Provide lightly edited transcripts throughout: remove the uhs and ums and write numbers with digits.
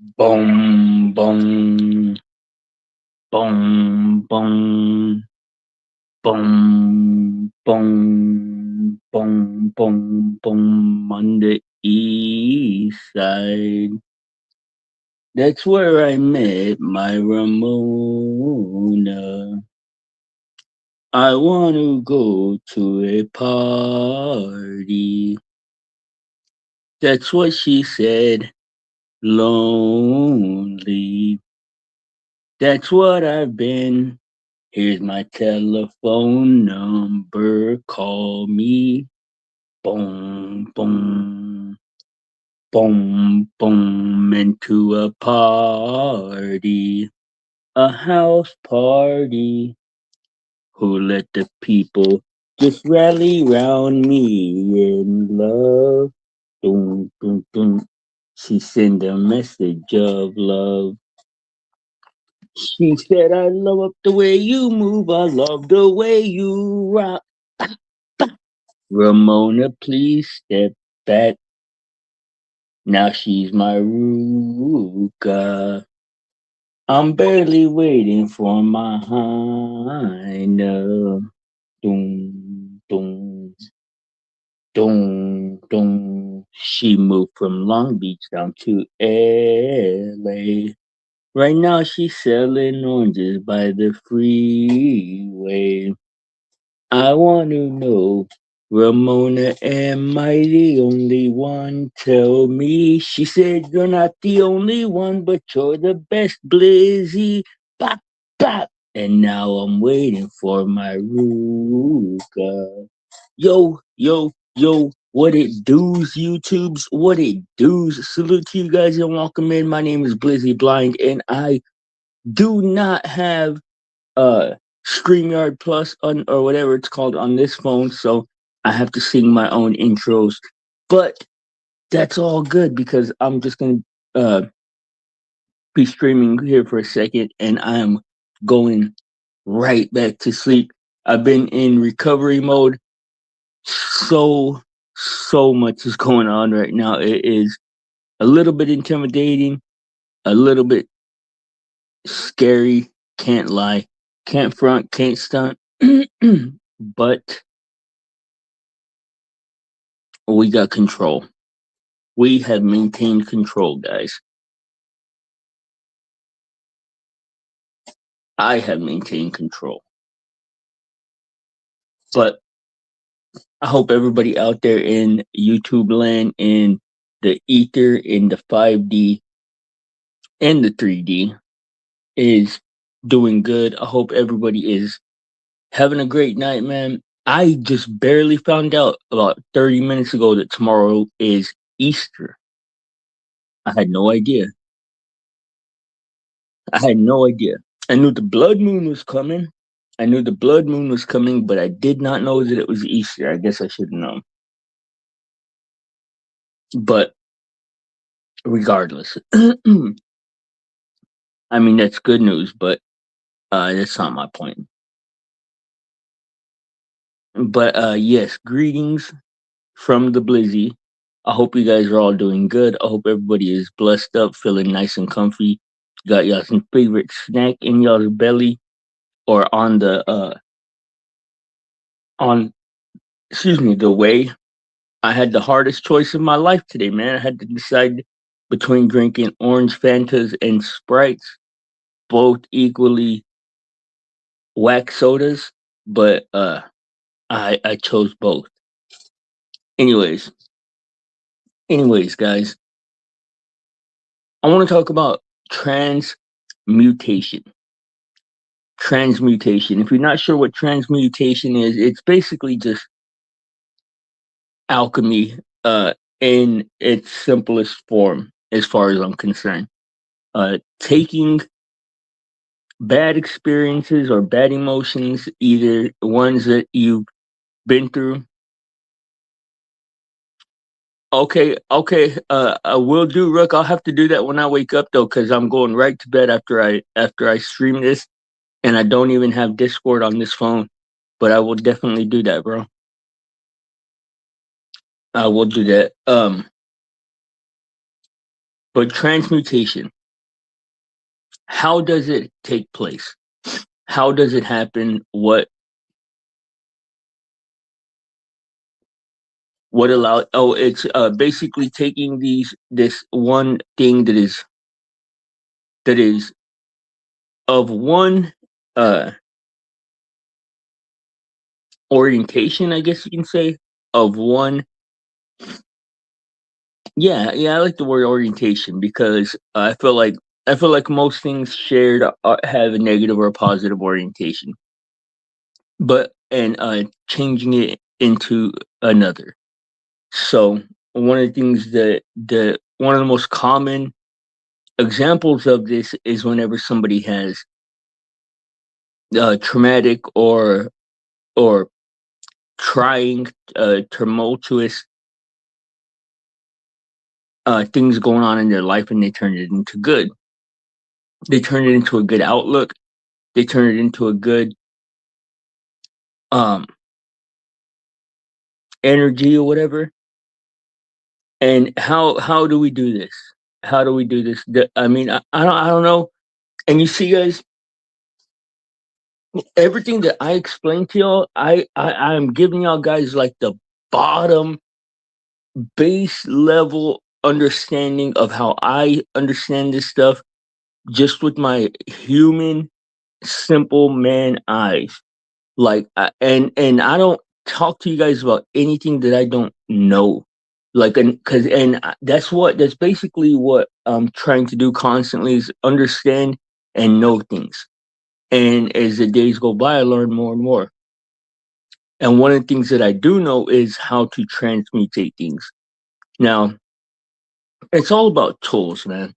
Boom, boom, boom, boom, boom, boom, boom, boom, boom on the east side. That's where I met my Ramona. I want to go to a party. That's what she said. Lonely. That's what I've been. Here's my telephone number. Call me. Boom, boom, boom, boom, into a party. A house party. Who let the people just rally round me in love? Boom, boom, boom. She sent a message of love. She said, I love the way you move. I love the way you rock. Ramona, please step back. Now she's my Ruka. I'm barely waiting for my Heine. Doom, doom, doom, doom. She moved from Long Beach down to LA. Right now she's selling oranges by the freeway. I want to know, Ramona, am I the only one? Tell me. She said, you're not the only one, but you're the best, Blizzy. Bop, bop. And now I'm waiting for my Ruka. Yo, yo, yo, what it does, YouTubes? What it does? Salute to you guys and welcome in. My name is Blizzy Blind, and I do not have StreamYard Plus on or whatever it's called on this phone, so I have to sing my own intros. But that's all good because I'm just gonna be streaming here for a second, and I'm going right back to sleep. I've been in recovery mode. So much is going on right now. It is a little bit intimidating, a little bit scary. Can't lie, can't front, can't stunt. But we got control. We have maintained control, guys. I have maintained control. But I hope everybody out there in YouTube land, in the ether, in the 5D, and the 3D is doing good. I hope everybody is having a great night, man. I just barely found out about 30 minutes ago that tomorrow is Easter. I had no idea. I had no idea. I knew the blood moon was coming. I knew the blood moon was coming, but I did not know that it was Easter. I guess I should have known. But regardless, I mean that's good news, but that's not my point. But yes, greetings from the Blizzy. I hope you guys are all doing good. I hope everybody is blessed up, feeling nice and comfy. Got y'all some favorite snack in y'all's belly or on the way. I had the hardest choice of my life today, man. I had to decide between drinking orange Fantas and Sprites, both equally whack sodas, but I chose both. Anyways, guys, I want to talk about transmutation. Transmutation. If you're not sure what transmutation is, it's basically just alchemy in its simplest form, as far as I'm concerned. Taking bad experiences or bad emotions, either ones that you've been through. Okay, I will do, Rook. I'll have to do that when I wake up though, because I'm going right to bed after I stream this, and I don't even have Discord on this phone. But I will definitely do that, bro. I will do that. But transmutation, how does it take place? How does it happen? What allow? Oh, it's basically taking this one thing that is of one uh orientation, I guess you can say, of one. Yeah, I like the word orientation because I feel like most things shared have a negative or a positive orientation, but and changing it into another. So one of the things that the one of the most common examples of this is whenever somebody has traumatic or trying tumultuous things going on in their life, and they turn it into good. They turn it into a good outlook. They turn it into a good um energy or whatever. And how do we do this? How do we do this? I mean, I don't know. And you see, guys, everything that I explained to y'all, I'm giving y'all guys like the bottom base level understanding of how I understand this stuff, just with my human simple man eyes. Like, and I don't talk to you guys about anything that I don't know. Like, that's basically what I'm trying to do constantly, is understand and know things. And as the days go by, I learn more and more. And one of the things that I do know is how to transmutate things. Now, it's all about tools, man.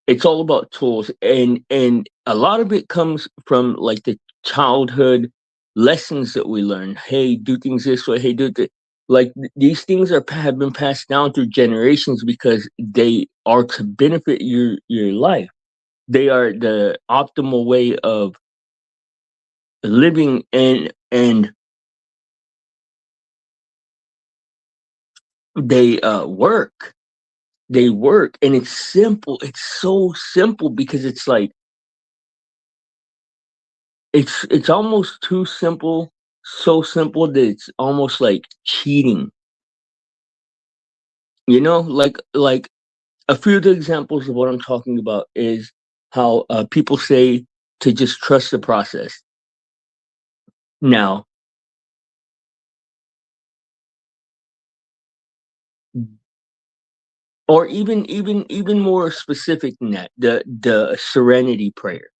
It's all about tools, and a lot of it comes from like the childhood lessons that we learn. Hey, do things this way. Hey, do it. Like these things have been passed down through generations because they are to benefit your life. They are the optimal way of living, and they work. They work, and it's simple. It's so simple because it's like it's almost too simple, so simple that it's almost like cheating. Like a few of the examples of what I'm talking about is how people say to just trust the process. Now, or even more specific than that, the serenity prayer.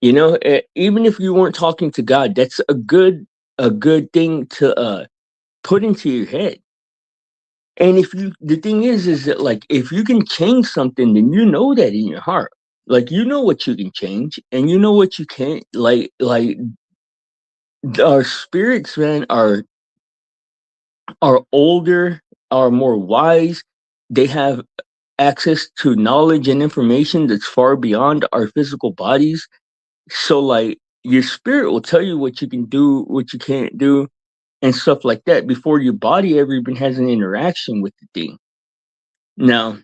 Even if you weren't talking to God, that's a good thing to put into your head. And the thing is that, like, if you can change something, then you know that in your heart. Like, you know what you can change, and you know what you can't. Like our spirits, man, are older, are more wise. They have access to knowledge and information that's far beyond our physical bodies. So, like, your spirit will tell you what you can do, what you can't do, and stuff like that before your body ever even has an interaction with the thing. Now,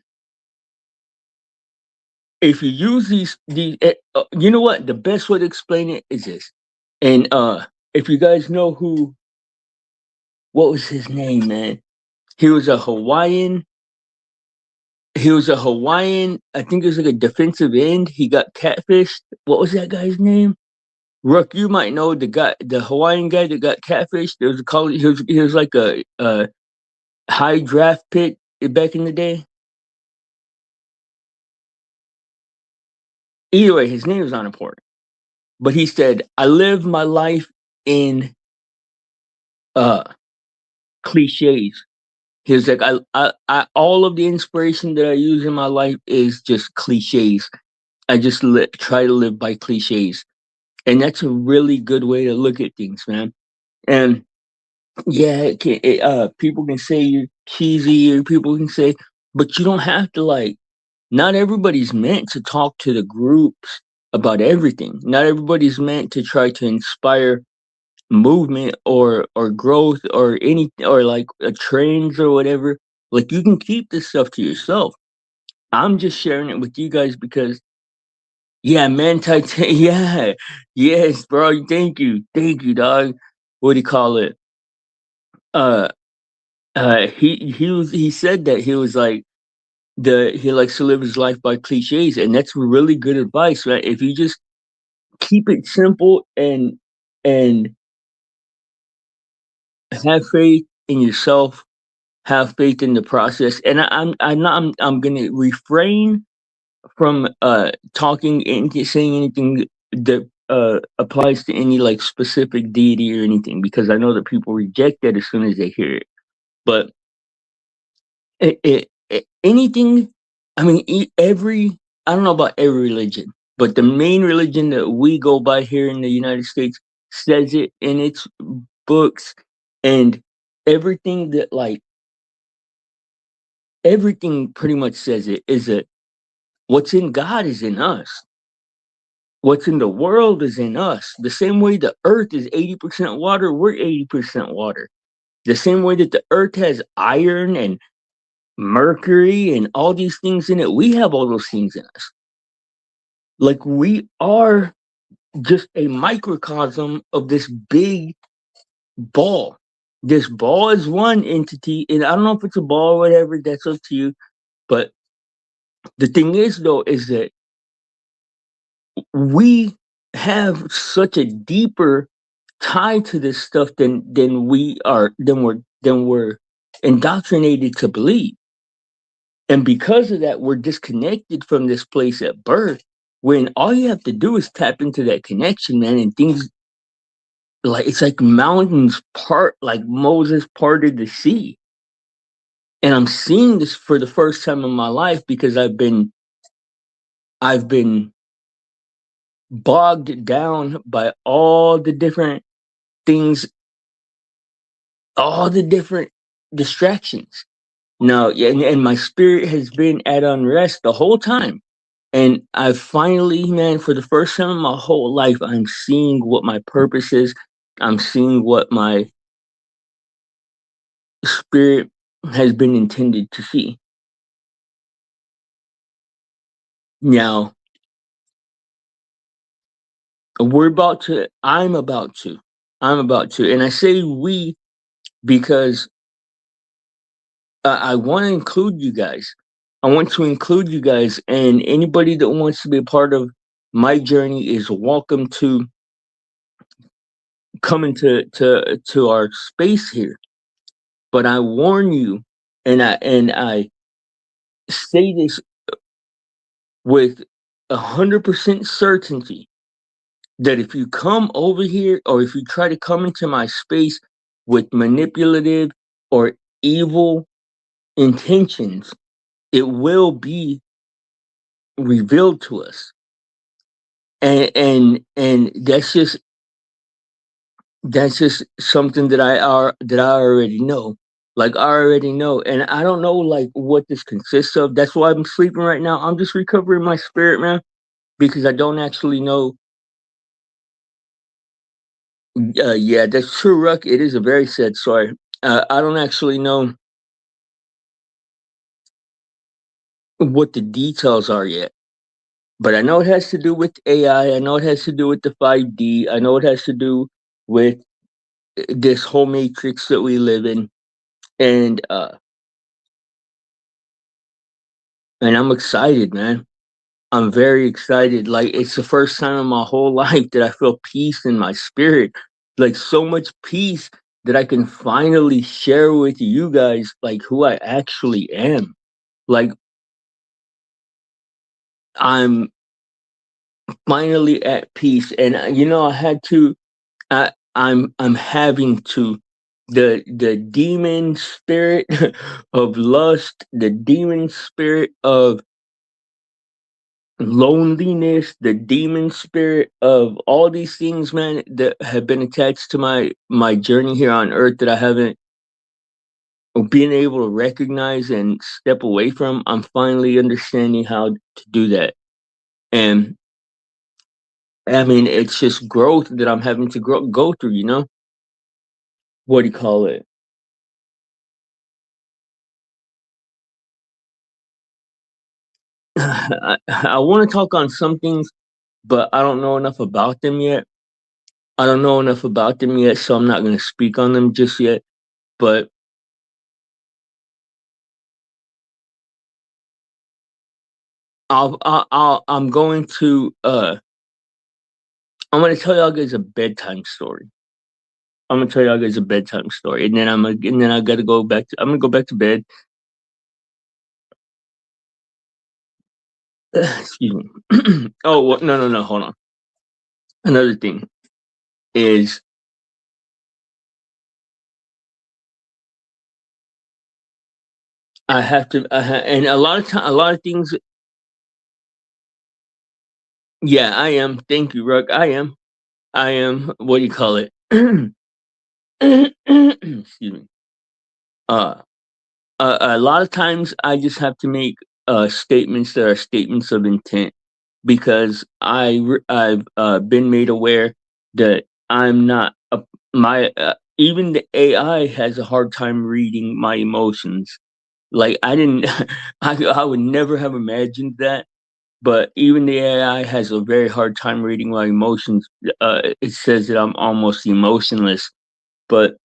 if you use you know what? The best way to explain it is this. And if you guys know what was his name, man? He was a Hawaiian. He was a Hawaiian. I think it was like a defensive end. He got catfished. What was that guy's name? Rook, you might know the Hawaiian guy that got catfished. There was a college. He was like a high draft pick back in the day. Either way, his name is not important. But he said, "I live my life in uh cliches." He was like, I all of the inspiration that I use in my life is just cliches. I just try to live by cliches, and that's a really good way to look at things, man. And yeah, people can say you're cheesy, or people can say, but you don't have to, like. Not everybody's meant to talk to the groups about everything. Not everybody's meant to try to inspire movement or growth or any or like trends or whatever. Like, you can keep this stuff to yourself. I'm just sharing it with you guys because, yeah, man, Titan, yeah, yes, bro. Thank you, dog. What do you call it? Uh, he said that he was like he likes to live his life by cliches, and that's really good advice, right? If you just keep it simple and have faith in yourself, have faith in the process, and I'm not I'm gonna refrain from talking and saying anything that applies to any like specific deity or anything, because I know that people reject that as soon as they hear it. But anything, I mean, every, I don't know about every religion, but the main religion that we go by here in the United States says it in its books, and everything that like everything pretty much says it is that what's in God is in us. What's in the world is in us. The same way the earth is 80% water, we're 80% water. The same way that the earth has iron and mercury and all these things in it, we have all those things in us. Like we are just a microcosm of this big ball. This ball is one entity, and I don't know if it's a ball or whatever, that's up to you. But the thing is, though, is that we have such a deeper tie to this stuff than we're indoctrinated to believe. And because of that, we're disconnected from this place at birth, when all you have to do is tap into that connection, man, and things like it's like mountains part, like Moses parted the sea. And I'm seeing this for the first time in my life because I've been bogged down by all the different things, all the different distractions. No, yeah, and my spirit has been at unrest the whole time. And I finally, man, for the first time in my whole life, I'm seeing what my purpose is. I'm seeing what my spirit has been intended to see. Now, I'm about to, and I say we because I want to include you guys. I want to include you guys, and anybody that wants to be a part of my journey is welcome to come into to our space here. But I warn you, and I say this with 100% certainty, that if you come over here or if you try to come into my space with manipulative or evil intentions, it will be revealed to us. And that's just something that I already know. Like I already know, and I don't know like what this consists of. That's why I'm sleeping right now. I'm just recovering my spirit, man, because I don't actually know. Yeah, that's true, Ruck. It is a very sad story. I don't actually know what the details are yet, but I know it has to do with AI. I know it has to do with the 5D. I know it has to do with this whole matrix that we live in, and uh, and I'm excited, man. I'm very excited. Like it's the first time in my whole life that I feel peace in my spirit. Like so much peace that I can finally share with you guys like who I actually am. Like I'm finally at peace, and I had to I'm having to, the demon spirit of lust, the demon spirit of loneliness, the demon spirit of all these things, man, that have been attached to my journey here on earth that I haven't been able to recognize and step away from. I'm finally understanding how to do that. And I mean, it's just growth that I'm having to go through, What do you call it? I want to talk on some things, but I don't know enough about them yet. I don't know enough about them yet, so I'm not going to speak on them just yet. But I'm going to I'm going to tell y'all guys a bedtime story. I'm gonna tell y'all guys a bedtime story, and then I gotta go back. I'm gonna go back to bed. Excuse me. Oh well, no. Hold on. Another thing is I have to, and a lot of time, a lot of things. Yeah, I am. Thank you, Ruck. I am. I am. What do you call it? Excuse me. Uh, a lot of times I just have to make statements that are statements of intent because I've been made aware that I'm not my even the AI has a hard time reading my emotions. Like I didn't, I would never have imagined that. But even the AI has a very hard time reading my emotions. It says that I'm almost emotionless, but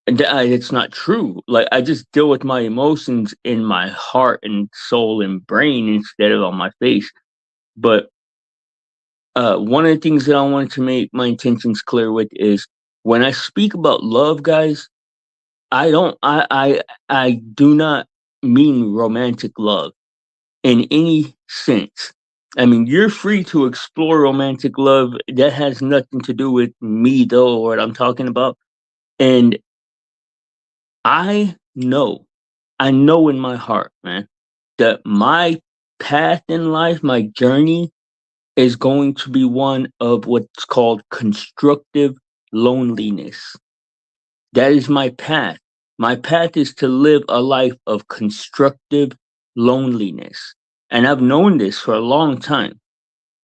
it's not true. Like I just deal with my emotions in my heart and soul and brain instead of on my face. But one of the things that I wanted to make my intentions clear with is when I speak about love, guys, I don't I do not mean romantic love in any sense. I mean, you're free to explore romantic love. That has nothing to do with me though, or what I'm talking about. And I know, I know in my heart, man, that my path in life, my journey is going to be one of what's called constructive loneliness. That is my path. My path is to live a life of constructive loneliness. And I've known this for a long time.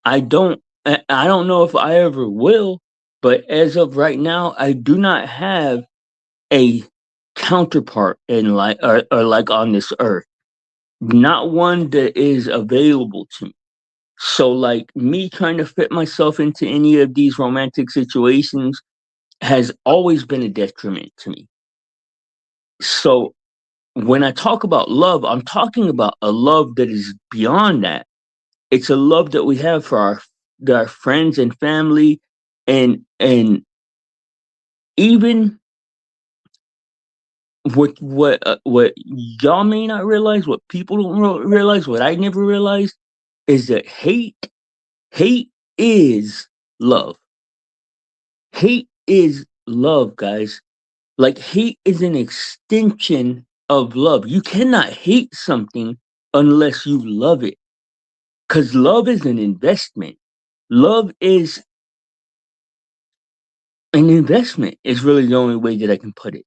I don't know if I ever will, but as of right now, I do not have a counterpart in life or like on this earth. Not one that is available to me. So like me trying to fit myself into any of these romantic situations has always been a detriment to me. So when I talk about love, I'm talking about a love that is beyond that. It's a love that we have for our friends and family, and even what y'all may not realize, what people don't realize, what I never realized is that hate is love. Hate is love, guys. Like hate is an extension of love. You cannot hate something unless you love it. Because love is an investment. Love is an investment, is really the only way that I can put it.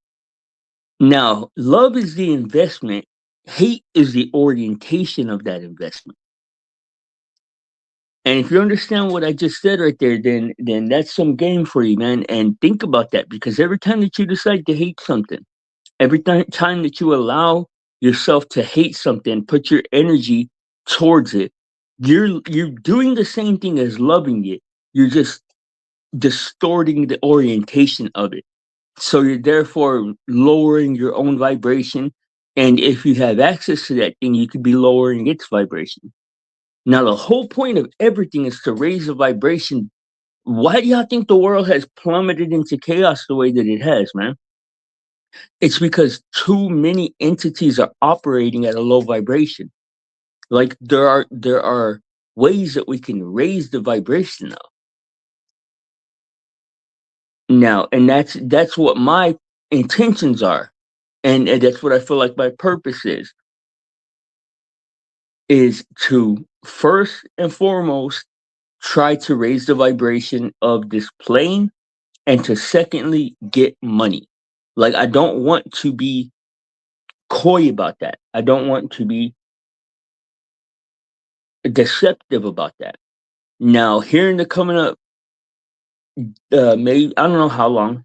Now, love is the investment, hate is the orientation of that investment. And if you understand what I just said right there, then that's some game for you, man. And think about that because every time that you decide to hate something, every time that you allow yourself to hate something, put your energy towards it, you're doing the same thing as loving it. You're just distorting the orientation of it. So you're therefore lowering your own vibration. And if you have access to that thing, you could be lowering its vibration. Now, the whole point of everything is to raise the vibration. Why do y'all think the world has plummeted into chaos the way that it has, man? It's because too many entities are operating at a low vibration. Like there are ways that we can raise the vibration now, and that's what my intentions are, and that's what I feel like my purpose is to first and foremost try to raise the vibration of this plane and to secondly get money. Like I don't want to be coy about that. I don't want to be deceptive about that. Now, here in the coming up, maybe I don't know how long.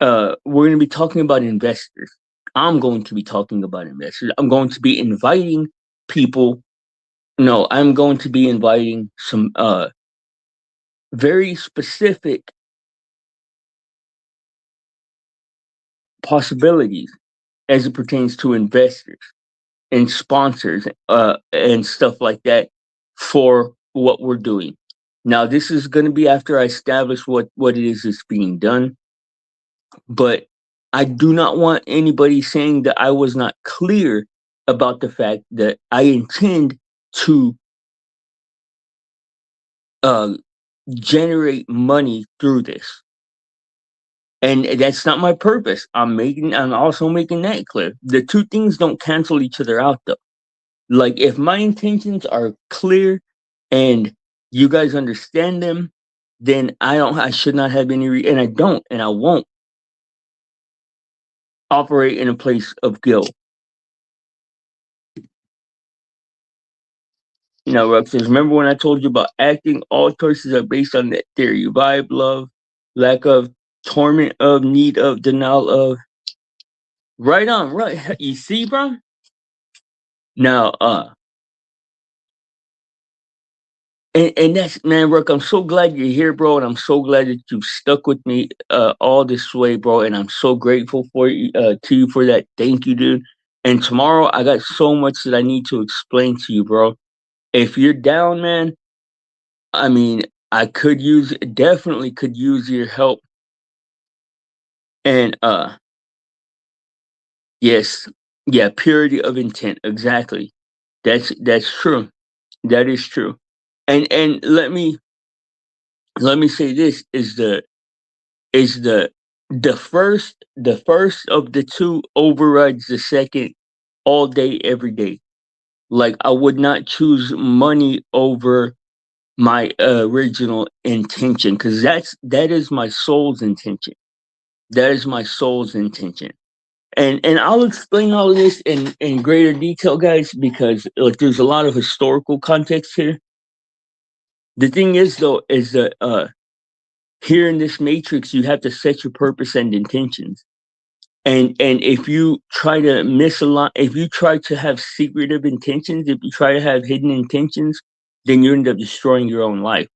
We're going to be talking about investors. I'm going to be talking about investors. I'm going to be inviting people. No, I'm going to be inviting some very specific possibilities as it pertains to investors and sponsors and stuff like that for what we're doing. Now, this is going to be after I establish what it is that's being done, but I do not want anybody saying that I was not clear about the fact that I intend to uh, generate money through this. And that's not my purpose. I'm also making that clear. The two things don't cancel each other out though. Like if my intentions are clear and you guys understand them, then I should not have any and I don't and I won't operate in a place of guilt. Now, Rux says, remember when I told you about acting? All choices are based on that theory. Vibe, love, lack of, torment of, need of, denial of. Right on, right. You see, bro? Now, and that's man, Rook. I'm so glad you're here, bro, and I'm so glad that you've stuck with me all this way, bro. And I'm so grateful for you to you for that. Thank you, dude. And tomorrow I got so much that I need to explain to you, bro. If you're down, man, I mean, I could use definitely could use your help. And yes, yeah, purity of intent, exactly. That's true. That is true. And let me say this is the first of the two overrides the second all day every day. Like I would not choose money over my original intention because that is my soul's intention. That is my soul's intention. And I'll explain all of this in greater detail, guys, because like there's a lot of historical context here. The thing is though is that here in this matrix you have to set your purpose and intentions. And if you try to misalign, if you try to have secretive intentions, if you try to have hidden intentions, then you end up destroying your own life.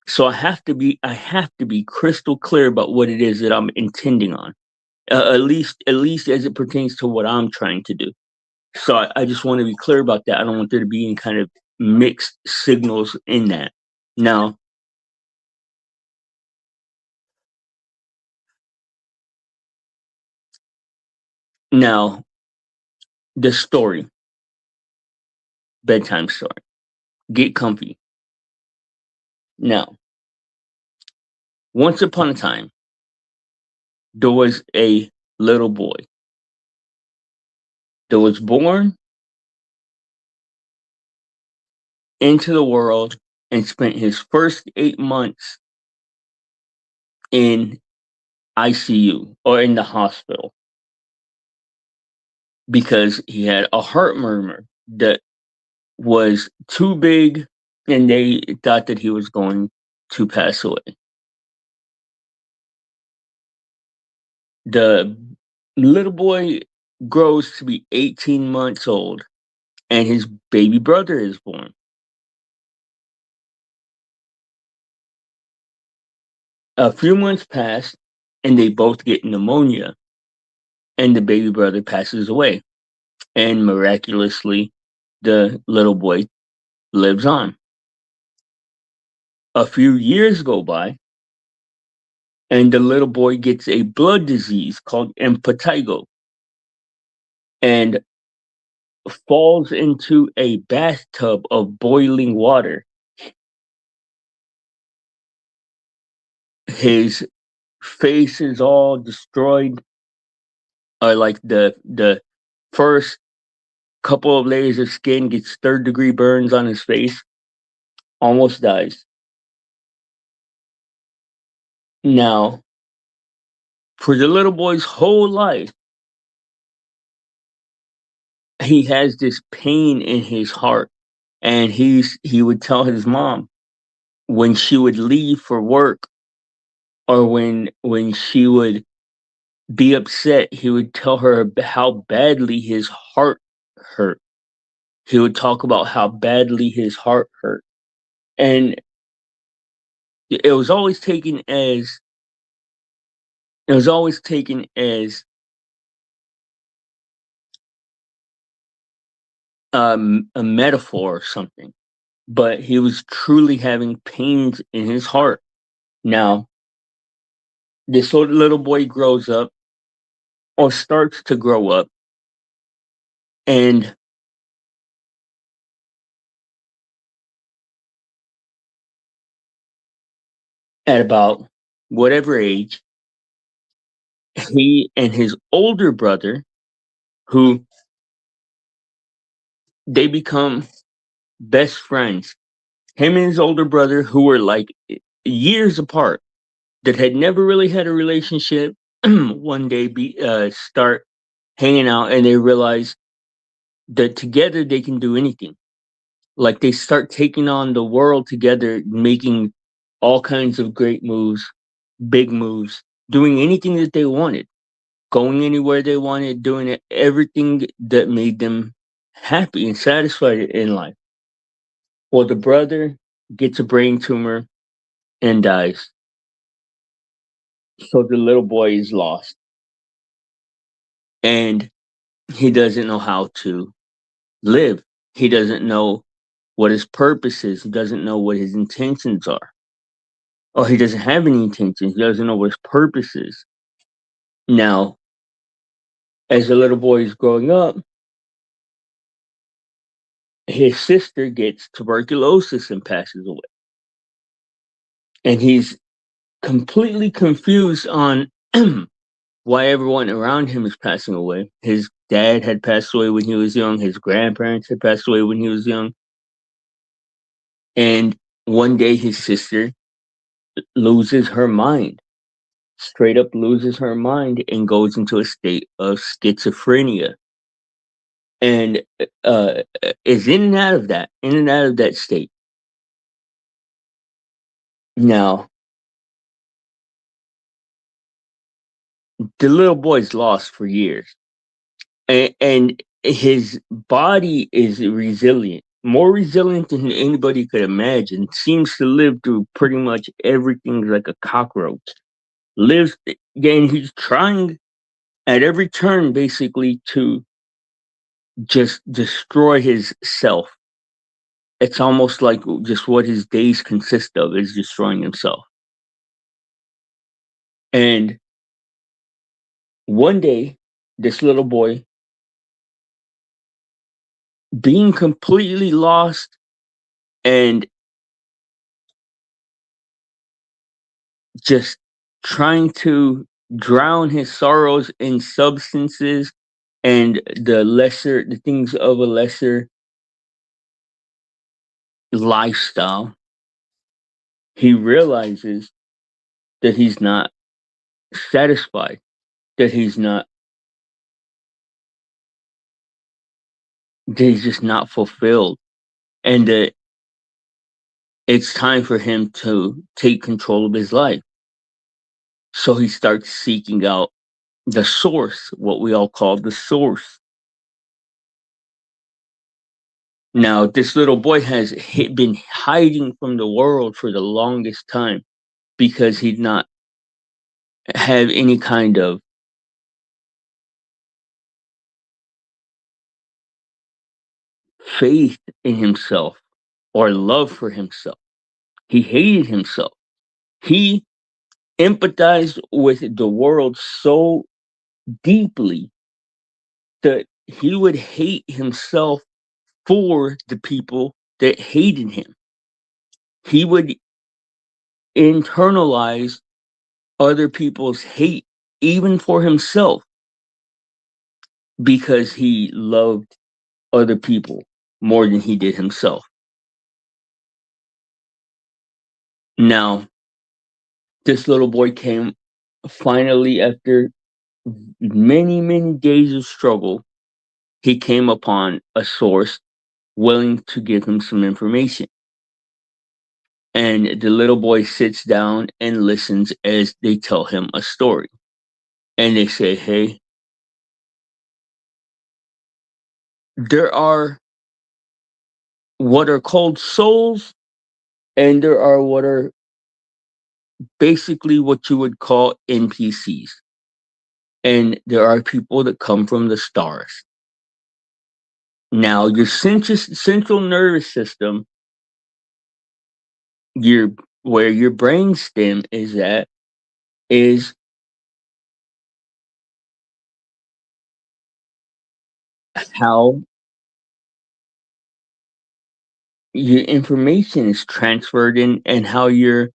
So I have to be crystal clear about what it is that I'm intending on, at least as it pertains to what I'm trying to do. So I just want to be clear about that. I don't want there to be any kind of mixed signals in that. Now, now the story, bedtime story. Get comfy. Now, once upon a time, there was a little boy that was born into the world and spent his first 8 months in ICU or in the hospital because he had a heart murmur that was too big and they thought that he was going to pass away. The little boy grows to be 18 months old and his baby brother is born. A few months pass and they both get pneumonia and the baby brother passes away. And miraculously, the little boy lives on. A few years go by and the little boy gets a blood disease called impetigo and falls into a bathtub of boiling water. His face is all destroyed, like the first couple of layers of skin gets third-degree burns on his face, almost dies. Now, for the little boy's whole life, he has this pain in his heart, and he would tell his mom when she would leave for work or when she would be upset, he would tell her how badly his heart hurt. He would talk about how badly his heart hurt. And it was always taken as it was always taken as a metaphor or something. But he was truly having pains in his heart. Now, this little boy grows up or starts to grow up, and at about whatever age, he and his older brother, who they become best friends. Him and his older brother, who were like years apart, that had never really had a relationship, one day start hanging out, and they realize that together they can do anything. Like they start taking on the world together, making all kinds of great moves, big moves, doing anything that they wanted, going anywhere they wanted, doing everything that made them happy and satisfied in life. Well, the brother gets a brain tumor and dies. So the little boy is lost. And he doesn't know how to live. He doesn't know what his purpose is. He doesn't know what his intentions are. Or he doesn't have any intentions. He doesn't know what his purpose is. Now, as the little boy is growing up, his sister gets tuberculosis and passes away. And he's completely confused on why everyone around him is passing away. His dad had passed away when he was young, his grandparents had passed away when he was young. And one day his sister loses her mind, straight up loses her mind, and goes into a state of schizophrenia. And is in and out of that state. Now, the little boy's lost for years, and his body is resilient, more resilient than anybody could imagine. Seems to live through pretty much everything like a cockroach. Lives again. He's trying at every turn, basically, to just destroy his self. It's almost like just what his days consist of is destroying himself. And one day, this little boy, being completely lost and just trying to drown his sorrows in substances and the things of a lesser lifestyle, he realizes that he's not satisfied, that he's just not fulfilled, and that it's time for him to take control of his life. So he starts seeking out the source, what we all call the source. Now, this little boy has been hiding from the world for the longest time because he'd not have any kind of faith in himself or love for himself. He hated himself. He empathized with the world so deeply that he would hate himself for the people that hated him. He would internalize other people's hate, even for himself, because he loved other people more than he did himself. Now, this little boy came finally after many, many days of struggle. He came upon a source willing to give him some information. And the little boy sits down and listens as they tell him a story. and they say, hey, there are what are called souls, and there are what are basically what you would call NPCs. And there are people that come from the stars. Now, your central nervous system, your where your brain stem is at, is how your information is transferred in and how your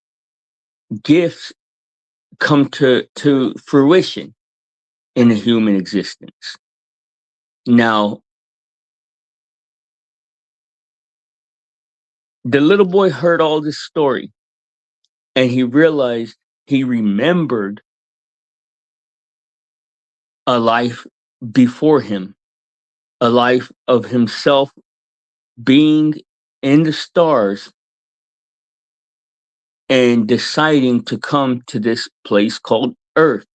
gifts come to fruition in a human existence. Now, the little boy heard all this story and he realized he remembered a life before him, a life of himself being in the stars and deciding to come to this place called Earth,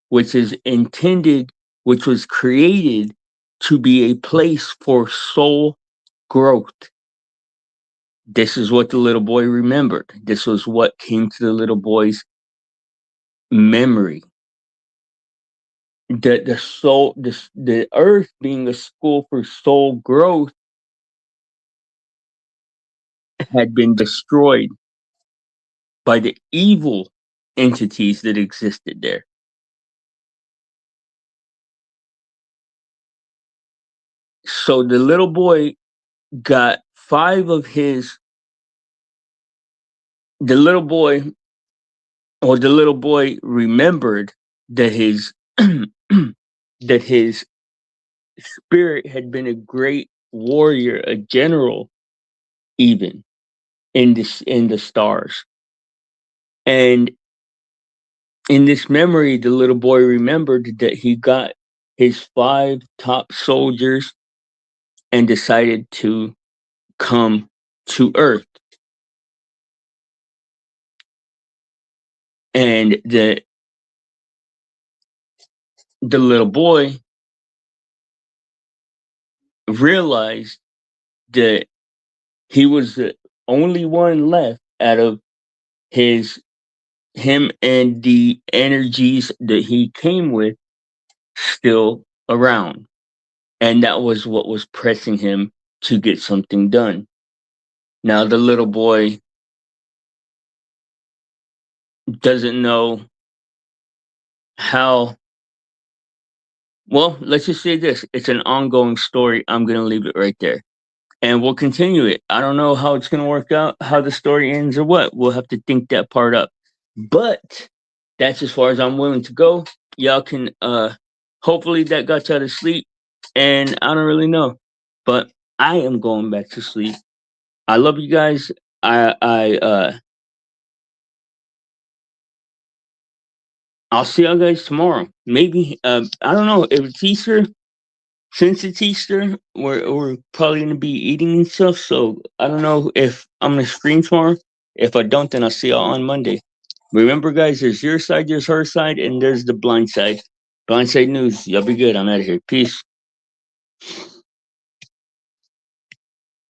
which is intended, which was created to be a place for soul growth. This is what the little boy remembered. This was what came to the little boy's memory. The soul, the earth being a school for soul growth had been destroyed by the evil entities that existed there. So the little boy got five of his, the little boy, or the little boy remembered that his, that his spirit had been a great warrior, a general, even in the stars. And in this memory, the little boy remembered that he got his five top soldiers and decided to come to Earth. And the little boy realized that he was the only one left out of his him and the energies that he came with still around. And that was what was pressing him to get something done. Now the little boy doesn't know how. Well, let's just say this. It's an ongoing story. I'm going to leave it right there. And we'll continue it. I don't know how it's going to work out, how the story ends or what. We'll have to think that part up. But that's as far as I'm willing to go. Y'all can hopefully that got y'all to sleep. And I don't really know. But I am going back to sleep. I love you guys. I'll see y'all guys tomorrow. Maybe I don't know if it's Easter. Since it's Easter, we're probably gonna be eating and stuff. So I don't know if I'm gonna stream tomorrow. If I don't, then I'll see y'all on Monday. Remember, guys, there's your side, there's her side, and there's the blind side. Blind side news. Y'all be good. I'm out of here. Peace.